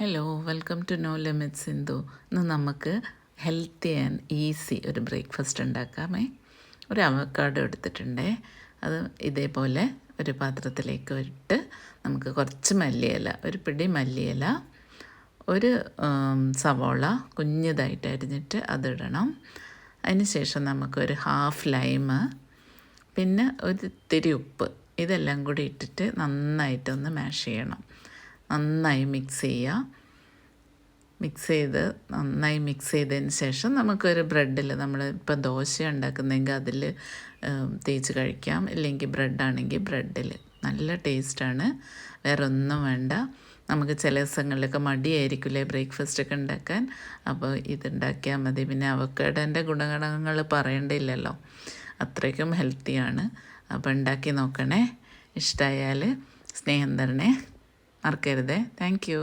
Hello, welcome to no limits Sindhu. ഇന്ന് നമുക്ക് healthy and easy ഒരു ബ്രേക്ക്ഫാസ്റ്റ് ഉണ്ടാക്കാമേ. ഒരു അവക്കാഡോ എടുത്തിട്ടുണ്ടേ. അത് ഇതേപോലെ ഒരു പാത്രത്തിലേക്ക് ഇട്ട് നമുക്ക് കുറച്ച് മല്ലിയില, ഒരു പിടി മല്ലിയില, ഒരു സവോള കുഞ്ഞതായിട്ട് അരിഞ്ഞിട്ട് അതിടണം. അതിന് ശേഷം നമുക്കൊരു ഹാഫ് ലൈമ്, പിന്നെ ഒരു ഇത്തിരി ഉപ്പ്, ഇതെല്ലാം കൂടി ഇട്ടിട്ട് നന്നായിട്ടൊന്ന് മാഷ് ചെയ്യണം. നന്നായി മിക്സ് നന്നായി മിക്സ് ചെയ്തതിന് ശേഷം നമുക്കൊരു ബ്രെഡിൽ, നമ്മൾ ഇപ്പോൾ ദോശ ഉണ്ടാക്കുന്നെങ്കിൽ അതിൽ തേച്ച് കഴിക്കാം, ഇല്ലെങ്കിൽ ബ്രെഡാണെങ്കിൽ ബ്രെഡിൽ. നല്ല ടേസ്റ്റാണ്, വേറെ ഒന്നും വേണ്ട. നമുക്ക് ചില ദിവസങ്ങളിലൊക്കെ മടിയായിരിക്കില്ലേ ബ്രേക്ക്ഫാസ്റ്റൊക്കെ ഉണ്ടാക്കാൻ, അപ്പോൾ ഇതുണ്ടാക്കിയാൽ മതി. പിന്നെ അവക്കാഡോൻ്റെ ഗുണഗണങ്ങൾ പറയേണ്ടിയില്ലല്ലോ, അത്രയ്ക്കും ഹെൽത്തിയാണ്. അപ്പോൾ ഉണ്ടാക്കി നോക്കണേ. ഇഷ്ടമായാൽ സ്നേഹം തരണേ, മറക്കരുതേ. Thank you.